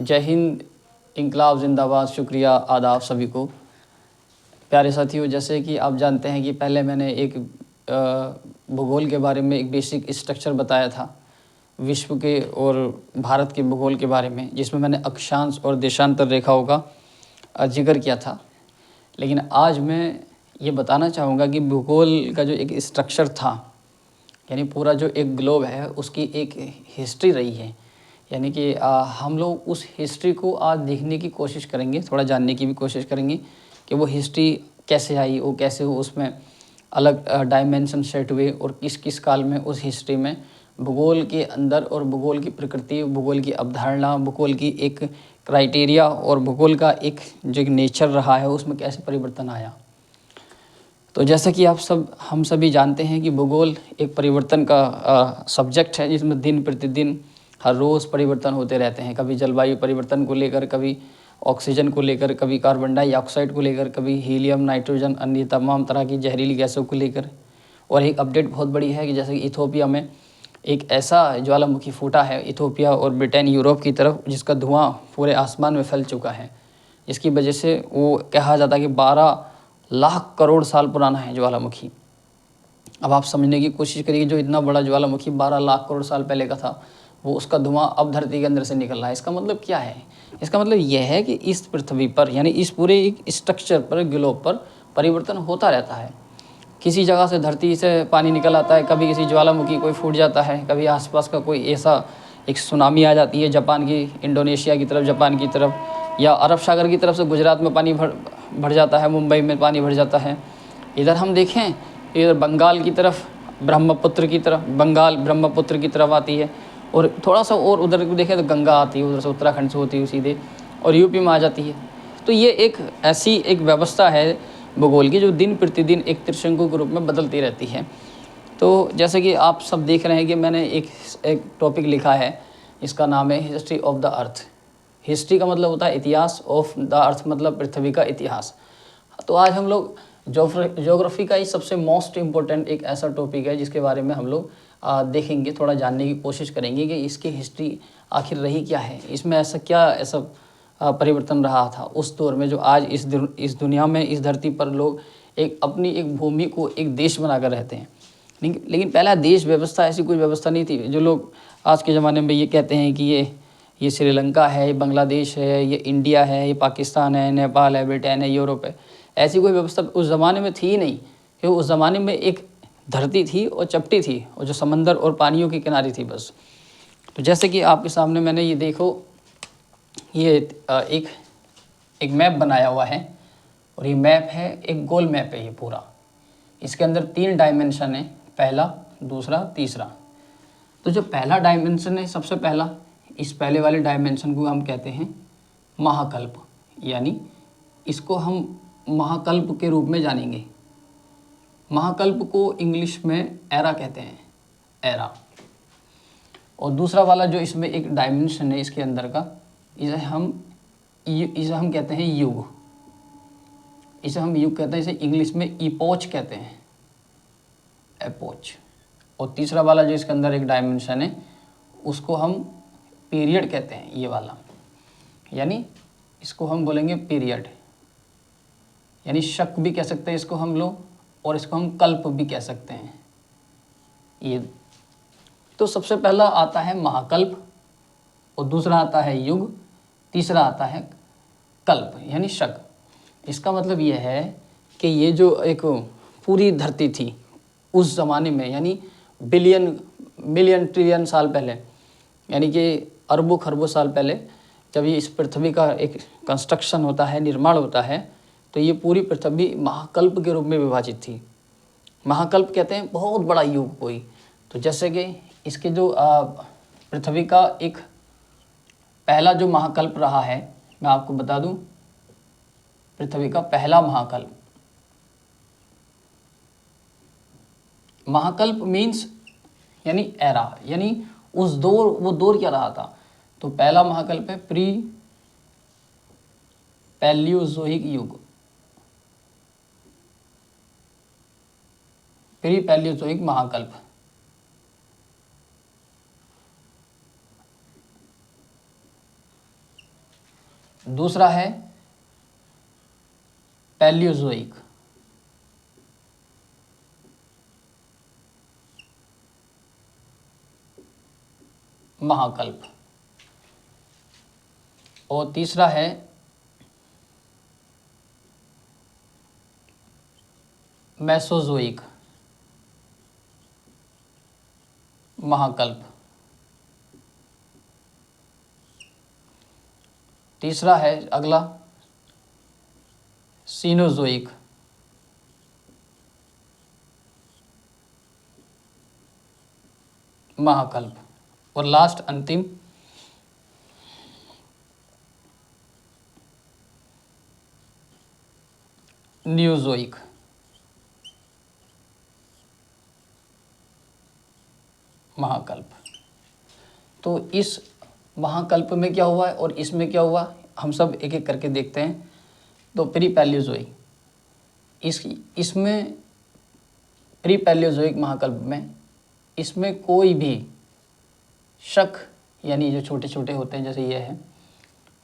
जय हिंद, इंकलाब जिंदाबाद, शुक्रिया, आदाब सभी को। प्यारे साथियों, जैसे कि आप जानते हैं कि पहले मैंने एक भूगोल के बारे में एक बेसिक स्ट्रक्चर बताया था विश्व के और भारत के भूगोल के बारे में, जिसमें मैंने अक्षांश और देशांतर रेखाओं का जिक्र किया था। लेकिन आज मैं ये बताना चाहूँगा कि भूगोल का जो एक स्ट्रक्चर था, यानी पूरा जो एक ग्लोब है उसकी एक हिस्ट्री रही है। यानी कि हम लोग उस हिस्ट्री को आज देखने की कोशिश करेंगे, थोड़ा जानने की भी कोशिश करेंगे कि वो हिस्ट्री कैसे आई, वो कैसे उसमें अलग डायमेंशन सेट हुए और किस किस काल में उस हिस्ट्री में भूगोल के अंदर और भूगोल की प्रकृति, भूगोल की अवधारणा, भूगोल की एक क्राइटेरिया और भूगोल का एक जो नेचर रहा है उसमें कैसे परिवर्तन आया। तो जैसा कि हम सभी जानते हैं कि भूगोल एक परिवर्तन का सब्जेक्ट है, जिसमें दिन प्रतिदिन हर रोज़ परिवर्तन होते रहते हैं। कभी जलवायु परिवर्तन को लेकर, कभी ऑक्सीजन को लेकर, कभी कार्बन डाइऑक्साइड को लेकर, कभी हीलियम, नाइट्रोजन, अन्य तमाम तरह की जहरीली गैसों को लेकर। और एक अपडेट बहुत बड़ी है कि जैसे कि इथोपिया में एक ऐसा ज्वालामुखी फूटा है, इथोपिया और ब्रिटेन, यूरोप की तरफ, जिसका धुआं पूरे आसमान में फैल चुका है। इसकी वजह से वो कहा जाता है कि 12 लाख करोड़ साल पुराना है ज्वालामुखी। अब आप समझने की कोशिश करिए, जो इतना बड़ा ज्वालामुखी 12 लाख करोड़ साल पहले का था, वो उसका धुआं अब धरती के अंदर से निकल रहा है। इसका मतलब क्या है? इसका मतलब यह है कि इस पृथ्वी पर, यानी इस पूरे एक स्ट्रक्चर पर, ग्लोब पर परिवर्तन होता रहता है। किसी जगह से धरती से पानी निकल आता है, कभी किसी ज्वालामुखी कोई फूट जाता है, कभी आसपास का कोई ऐसा एक सुनामी आ जाती है जापान की, इंडोनेशिया की तरफ, जापान की तरफ, या अरब सागर की तरफ से गुजरात में पानी भर जाता है, मुंबई में पानी भर जाता है। इधर हम देखें, इधर बंगाल की तरफ, ब्रह्मपुत्र की तरफ, बंगाल ब्रह्मपुत्र की तरफ आती है, और थोड़ा सा और उधर देखें तो गंगा आती है, उधर से उत्तराखंड से होती है सीधे और यूपी में आ जाती है। तो ये एक ऐसी एक व्यवस्था है भूगोल की, जो दिन प्रतिदिन एक त्रिशंकु के रूप में बदलती रहती है। तो जैसे कि आप सब देख रहे हैं कि मैंने एक टॉपिक लिखा है, इसका नाम है history of the earth. History का मतलब होता है इतिहास, ऑफ द अर्थ मतलब पृथ्वी का इतिहास। तो आज हम लोग ज्योग्राफी का ही सबसे मोस्ट इम्पोर्टेंट एक ऐसा टॉपिक है जिसके बारे में हम लोग देखेंगे, थोड़ा जानने की कोशिश करेंगे कि इसकी हिस्ट्री आखिर रही क्या है, इसमें ऐसा परिवर्तन रहा था उस दौर में, जो आज इस दुनिया में, इस धरती पर लोग अपनी एक भूमि को एक देश बनाकर रहते हैं। लेकिन पहला देश व्यवस्था ऐसी कोई व्यवस्था नहीं थी। जो लोग आज के ज़माने में ये कहते हैं कि ये श्रीलंका है, ये बांग्लादेश है, ये इंडिया है, ये पाकिस्तान है, नेपाल है, ब्रिटेन है, यूरोप है, ऐसी कोई व्यवस्था उस ज़माने में थी ही नहीं। क्योंकि उस ज़माने में एक धरती थी और चपटी थी, और जो समंदर और पानियों के किनारे थी बस। तो जैसे कि आपके सामने मैंने ये देखो, ये एक मैप बनाया हुआ है, और ये मैप है, एक गोल मैप है ये पूरा। इसके अंदर 3 डायमेंशन है, पहला, दूसरा, तीसरा। तो जो पहला डायमेंशन है, सबसे पहला, इस पहले वाले डायमेंशन को हम कहते हैं महाकल्प, यानी इसको हम महाकल्प के रूप में जानेंगे। महाकल्प को इंग्लिश में एरा कहते हैं, एरा। और दूसरा वाला जो इसमें एक डायमेंशन है इसके अंदर का, इसे हम कहते हैं युग। इसे हम युग कहते हैं, इसे इंग्लिश में इपोच कहते हैं, एपोच। और तीसरा वाला जो इसके अंदर एक डायमेंशन है, उसको हम पीरियड कहते हैं, ये वाला, यानी इसको हम बोलेंगे पीरियड, यानी शक भी कह सकते हैं इसको हम लोग, और इसको हम कल्प भी कह सकते हैं ये। तो सबसे पहला आता है महाकल्प, और दूसरा आता है युग, तीसरा आता है कल्प यानी शक। इसका मतलब ये है कि ये जो एक पूरी धरती थी उस ज़माने में, यानी मिलियन ट्रिलियन साल पहले, यानी कि अरबों खरबों साल पहले, जब ये इस पृथ्वी का एक कंस्ट्रक्शन होता है, निर्माण होता है, तो ये पूरी पृथ्वी महाकल्प के रूप में विभाजित थी। महाकल्प कहते हैं बहुत बड़ा युग कोई। तो जैसे कि इसके जो पृथ्वी का एक पहला जो महाकल्प रहा है, मैं आपको बता दूं, पृथ्वी का पहला महाकल्प मीन्स यानी एरा, यानी उस दौर, वो दौर क्या रहा था। तो पहला महाकल्प है प्री पैलियोजोइक युग, प्री पैलियोजोइक महाकल्प। दूसरा है पैलियोजोइक, महाकल्प। और तीसरा है मेसोजोइक, महाकल्प। तीसरा है अगला सीनोजोइक, महाकल्प। और लास्ट अंतिम न्यूज़ोइक, महाकल्प। तो इस महाकल्प में क्या हुआ है और इसमें क्या हुआ, हम सब एक एक करके देखते हैं। तो प्री पैलियोजोइक, इसमें प्री पैलियोजोइक महाकल्प में इसमें कोई भी शक यानी जो छोटे छोटे होते हैं जैसे ये है,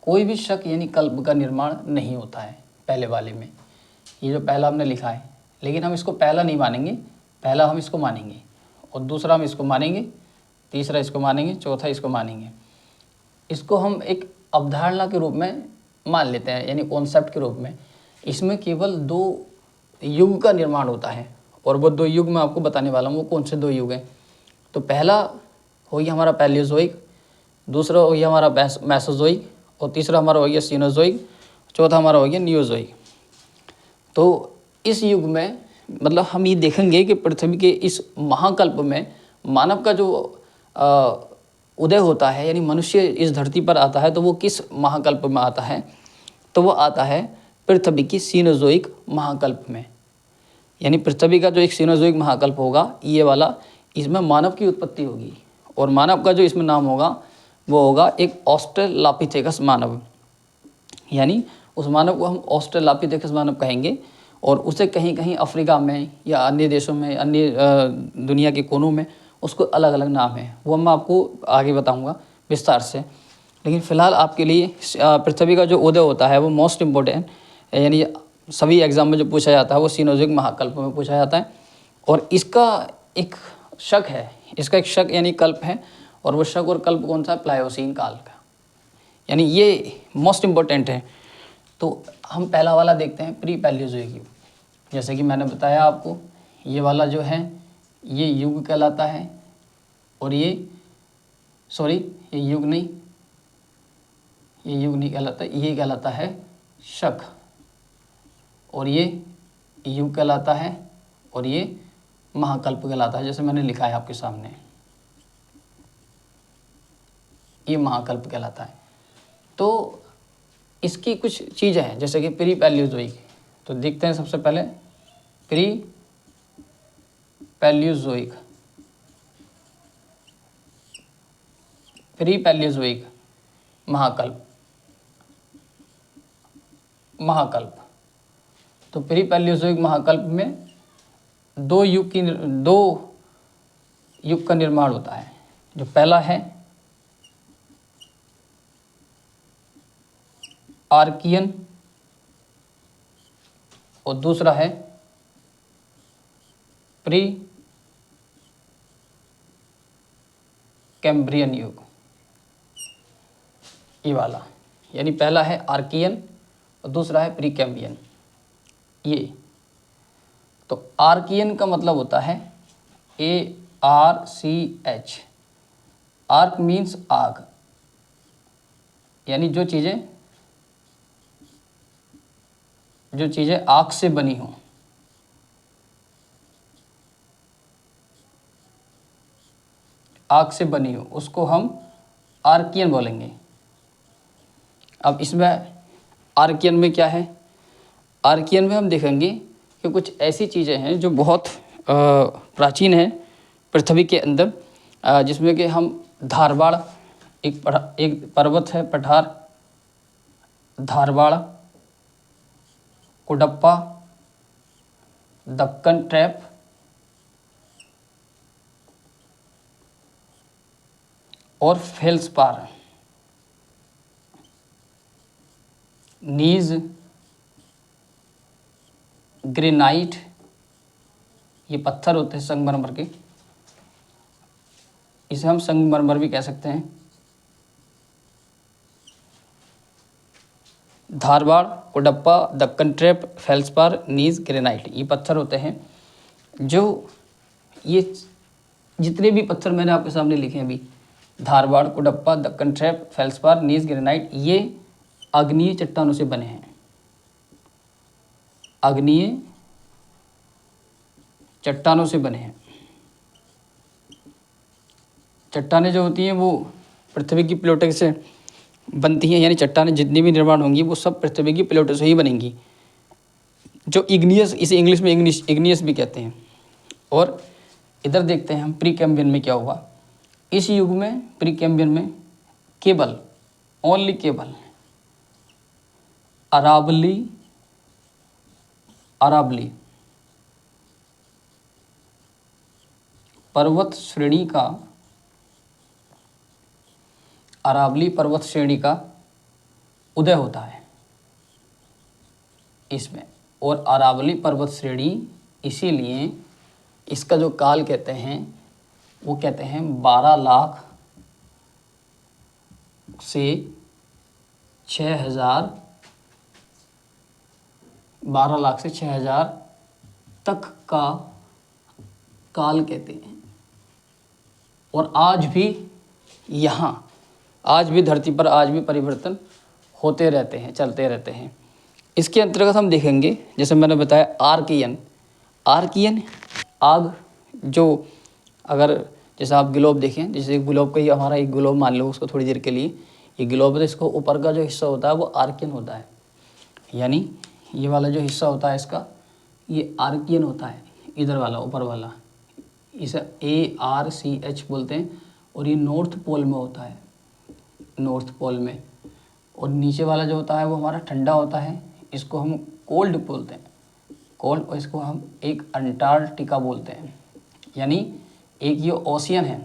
कोई भी शक यानी कल्प का निर्माण नहीं होता है पहले वाले में। ये जो पहला हमने लिखा है, लेकिन हम इसको पहला नहीं मानेंगे, पहला हम इसको मानेंगे और दूसरा हम इसको मानेंगे, तीसरा इसको मानेंगे, चौथा इसको मानेंगे। इसको हम एक अवधारणा के रूप में मान लेते हैं यानी कॉन्सेप्ट के रूप में। इसमें केवल 2 युग का निर्माण होता है और वो 2 युग मैं आपको बताने वाला हूँ। वो कौन से 2 युग हैं? तो पहला हो गया हमारा पैलियोजोइक, दूसरा हो गया हमारा मेसोजोइक और तीसरा हमारा हो गया सीनोजोइक, चौथा हमारा हो गया नियोजोइक। तो इस युग में मतलब हम ये देखेंगे कि पृथ्वी के इस महाकल्प में मानव का जो उदय होता है यानी मनुष्य इस धरती पर आता है, तो वो किस महाकल्प में आता है? तो वो आता है पृथ्वी की सीनोजोइक महाकल्प में। यानी पृथ्वी का जो एक सीनोजोइक महाकल्प होगा ये वाला, इसमें मानव की उत्पत्ति होगी और मानव का जो इसमें नाम होगा वो होगा एक ऑस्ट्रेलोपिथेकस मानव। यानी उस मानव को हम ऑस्ट्रेलोपिथेकस मानव कहेंगे और उसे कहीं कहीं अफ्रीका में या अन्य देशों में, अन्य दुनिया के कोनों में उसको अलग अलग नाम है, वो मैं आपको आगे बताऊंगा विस्तार से। लेकिन फ़िलहाल आपके लिए पृथ्वी का जो उदय होता है वो मोस्ट इम्पोर्टेंट, यानी सभी एग्जाम में जो पूछा जाता है वो सीनोजोइक महाकल्प में पूछा जाता है। और इसका एक शक है, इसका एक शक यानी कल्प है, और वो शक और कल्प कौन सा है? प्लायोसीन काल का, यानी ये मोस्ट इम्पोर्टेंट है। तो हम पहला वाला देखते हैं प्री पैलियोजोइक युग। जैसे कि मैंने बताया आपको, ये वाला जो है ये युग कहलाता है और ये युग नहीं, ये युग नहीं कहलाता, ये कहलाता है शक। और ये युग कहलाता है और ये महाकल्प कहलाता है। जैसे मैंने लिखा है आपके सामने, ये महाकल्प कहलाता है। तो इसकी कुछ चीज़ें हैं जैसे कि प्री पैलियोजोइक। तो देखते हैं सबसे पहले प्री पैलियोजोइक। प्री पैलियोजोइक महाकल्प। तो प्री पैलियोजोइक महाकल्प में 2 युग का निर्माण होता है। जो पहला है आर्कियन और दूसरा है प्री कैम्ब्रियन युग, ये वाला। यानी पहला है आर्कियन और दूसरा है प्री कैम्ब्रियन। ये तो आर्कियन का मतलब होता है ARCH। आर्क मीन्स आग, यानी जो चीज़ें आग से बनी हों। आग से बनी हो उसको हम आर्कियन बोलेंगे। अब इसमें आर्कियन में क्या है? आर्कियन में हम देखेंगे कि कुछ ऐसी चीज़ें हैं जो बहुत प्राचीन हैं पृथ्वी के अंदर, जिसमें कि हम धारवाड़, एक पर्वत है पठार, धारवाड़, कुडप्पा, दक्कन ट्रैप और फेल्सपार, नीज ग्रेनाइट, ये पत्थर होते हैं संगमरमर के, इसे हम संगमरमर भी कह सकते हैं। धारवाड़, कोडप्पा, दक्कन ट्रैप, फेल्सपार, नीज ग्रेनाइट, ये पत्थर होते हैं जो, ये जितने भी पत्थर मैंने आपके सामने लिखे हैं अभी, धारवाड़, कोडप्पा, दक्कन ट्रैप, फेल्सपार, नीज ग्रेनाइट, ये आग्नेय चट्टानों से बने हैं। आग्नेय चट्टानों से बने हैं। चट्टानें जो होती हैं वो पृथ्वी की प्लेटों से बनती हैं, यानी चट्टानें जितनी भी निर्माण होंगी वो सब पृथ्वी की प्लेटों से ही बनेंगी, जो इग्नियस, इसे इंग्लिश में इग्नियस भी कहते हैं। और इधर देखते हैं हम प्री कैम्बियन में क्या हुआ। इस युग में प्री कैम्बियन में केवल, ओनली केवल अरावली पर्वत श्रेणी का, अरावली पर्वत श्रेणी का उदय होता है इसमें। और अरावली पर्वत श्रेणी, इसीलिए इसका जो काल कहते हैं वो कहते हैं 12 लाख से 6,000, 12 लाख से 6,000 तक का काल कहते हैं। और आज भी यहाँ, आज भी धरती पर आज भी परिवर्तन होते रहते हैं, चलते रहते हैं। इसके अंतर्गत हम देखेंगे, जैसे मैंने बताया आर्कियन, आग, जो अगर जैसे आप ग्लोब देखें, जैसे ग्लोब का ही हमारा एक ग्लोब मान लो उसको थोड़ी देर के लिए, ये ग्लोब है, इसको ऊपर का जो हिस्सा होता है वो आर्कियन होता है, यानी ये वाला जो हिस्सा होता है इसका, ये आर्कियन होता है, इधर वाला ऊपर वाला, इसे ARCH बोलते हैं। और ये नॉर्थ पोल में होता है, नॉर्थ पोल में। और नीचे वाला जो होता है वो हमारा ठंडा होता है, इसको हम कोल्ड बोलते हैं, कोल्ड। और इसको हम एक अंटार्कटिका बोलते हैं, यानी एक ये ओशियन है,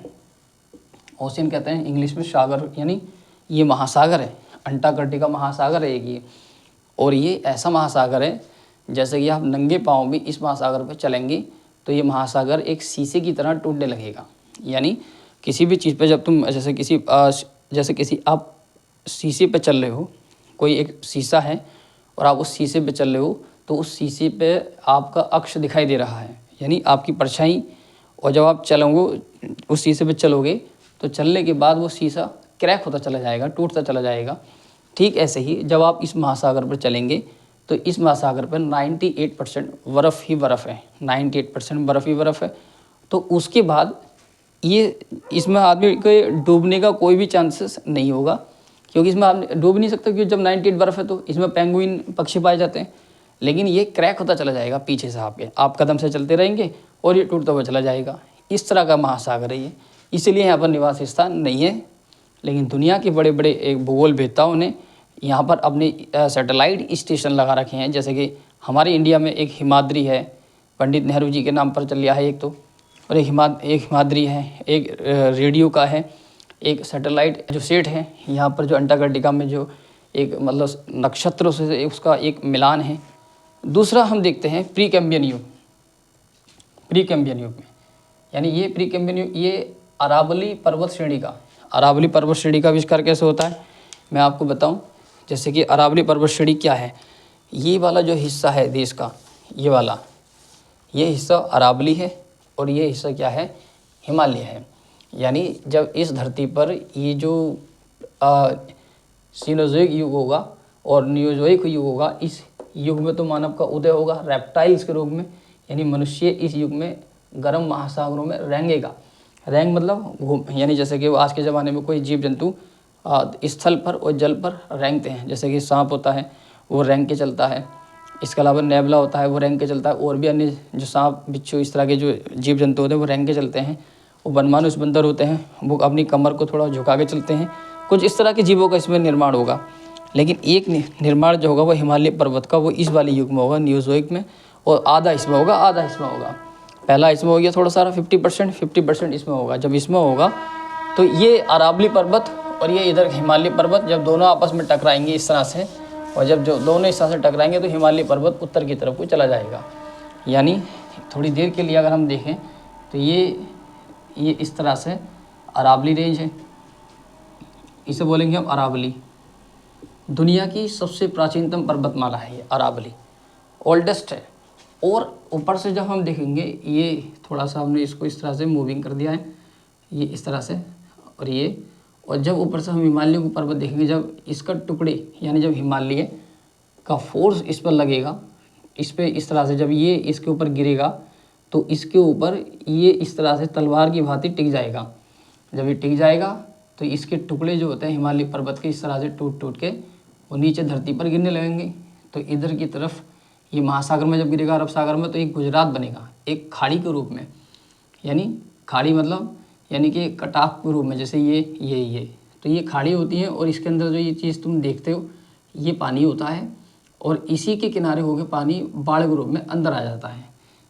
ओशियन कहते हैं इंग्लिश में सागर, यानी ये महासागर है, अंटार्कटिका महासागर है एक ये। और ये ऐसा महासागर है जैसे कि आप नंगे पाँव भी इस महासागर पर चलेंगे तो ये महासागर एक शीशे की तरह टूटने लगेगा। यानी किसी भी चीज़ पे जब तुम जैसे किसी आप शीशे पे चल रहे हो, कोई एक शीशा है और आप उस शीशे पे चल रहे हो तो उस शीशे पे आपका अक्ष दिखाई दे रहा है, यानी आपकी परछाई। और जब आप चलोगे उस शीशे पे चलोगे तो चलने के बाद वो शीशा क्रैक होता चला जाएगा, टूटता चला जाएगा। ठीक ऐसे ही जब आप इस महासागर पर चलेंगे तो इस महासागर पर 98% बर्फ़ ही बर्फ़ है, 98% बर्फ़ ही बर्फ़ है। तो उसके बाद ये इसमें आदमी के डूबने का कोई भी चांसेस नहीं होगा, क्योंकि इसमें आप डूब नहीं सकते, क्योंकि जब 98 बर्फ़ है तो इसमें पेंगुइन पक्षी पाए जाते हैं। लेकिन ये क्रैक होता चला जाएगा पीछे से, आप कदम से चलते रहेंगे और ये टूटता हुआ चला जाएगा। इस तरह का महासागर है ये, इसलिए यहाँ पर निवास स्थान नहीं है। लेकिन दुनिया के बड़े बड़े एक भूगोल वेत्ताओं ने यहाँ पर अपने सैटेलाइट स्टेशन लगा रखे हैं। जैसे कि हमारे इंडिया में एक हिमाद्री है, पंडित नेहरू जी के नाम पर चल रहा है एक तो, और एक हिमाद्री है, एक रेडियो का है, एक सैटेलाइट जो सेट है यहाँ पर जो अंटार्कटिका में जो एक मतलब नक्षत्रों से उसका एक मिलान है। दूसरा हम देखते हैं प्री कैम्बियन युग। प्री कैम्बियन युग में, यानी ये प्री कैम्बियन युग, ये अरावली पर्वत श्रेणी का, अरावली पर्वत श्रेणी का आविष्कार कैसे होता है मैं आपको बताऊं। जैसे कि अरावली पर्वत श्रेणी क्या है, ये वाला जो हिस्सा है देश का, ये वाला, ये हिस्सा अरावली है और ये हिस्सा क्या है, हिमालय है। यानी जब इस धरती पर ये जो सीनोज़ोइक युग होगा और नियोज़ोइक युग होगा, इस युग में तो मानव का उदय होगा रेप्टाइल्स के रूप में, यानी मनुष्य इस युग में गर्म महासागरों में रेंगेगा। रेंग मतलब यानी जैसे कि आज के ज़माने में कोई जीव जंतु स्थल पर और जल पर रेंगते हैं, जैसे कि सांप होता है वो रेंग के चलता है, इसके अलावा नेबला होता है वो रेंग के चलता है, और भी अन्य जो सांप बिच्छू इस तरह के जो जीव जंतु होते हैं वो रेंग के चलते हैं। वो वनमानुष बंदर होते हैं वो अपनी कमर को थोड़ा झुका के चलते हैं। कुछ इस तरह के जीवों का इसमें निर्माण होगा। लेकिन एक निर्माण जो होगा वो हिमालय पर्वत का, वो इस वाले युग में होगा, न्यूज़ोइक में, और आधा इसमें होगा, आधा इसमें होगा। पहला इसमें हो गया थोड़ा सारा 50% इसमें होगा। जब इसमें होगा तो ये अरावली पर्वत और ये इधर हिमालय पर्वत जब दोनों आपस में टकराएंगे इस तरह से, और जब जो दोनों इस तरह से टकराएंगे तो हिमालय पर्वत उत्तर की तरफ को चला जाएगा। यानी थोड़ी देर के लिए अगर हम देखें तो ये इस तरह से अरावली रेंज है, इसे बोलेंगे हम अरावली। दुनिया की सबसे प्राचीनतम पर्वतमाला है ये अरावली, ओल्डेस्ट है। और ऊपर से जब हम देखेंगे, ये थोड़ा सा हमने इसको इस तरह से मूविंग कर दिया है, ये इस तरह से, और जब ऊपर से हम हिमालय को पर्वत देखेंगे, जब इसका टुकड़े यानी जब हिमालय का फोर्स इस पर लगेगा, इस पर इस तरह से जब ये इसके ऊपर गिरेगा तो इसके ऊपर ये इस तरह से तलवार की भांति टिक जाएगा। जब ये टिक जाएगा तो इसके टुकड़े जो होते हैं हिमालय पर्वत के इस तरह से टूट टूट के वो नीचे धरती पर गिरने लगेंगे। तो इधर की तरफ ये महासागर में जब गिरेगा, अरब सागर में, तो एक गुजरात बनेगा एक खाड़ी के रूप में। यानी खाड़ी मतलब यानी कि कटाव के रूप में, जैसे ये तो ये खाड़ी होती है और इसके अंदर जो ये चीज़ तुम देखते हो ये पानी होता है और इसी के किनारे होकर पानी बाढ़ के रूप में अंदर आ जाता है,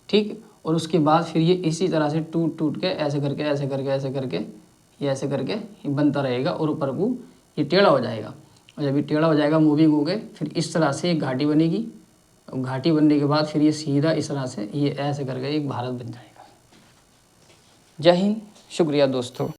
ठीक। और उसके बाद फिर ये इसी तरह से टूट टूट के ऐसे करके ऐसे करके ऐसे करके ये ऐसे करके ये बनता रहेगा और ऊपर को ये टेढ़ा हो जाएगा। और जब ये टेढ़ा हो जाएगा मूविंग हो गए, फिर इस तरह से एक घाटी बनेगी। घाटी बनने के बाद फिर ये सीधा इस तरह से ये ऐसे करके एक भारत बन जाएगा। जय हिंद, शुक्रिया दोस्तों।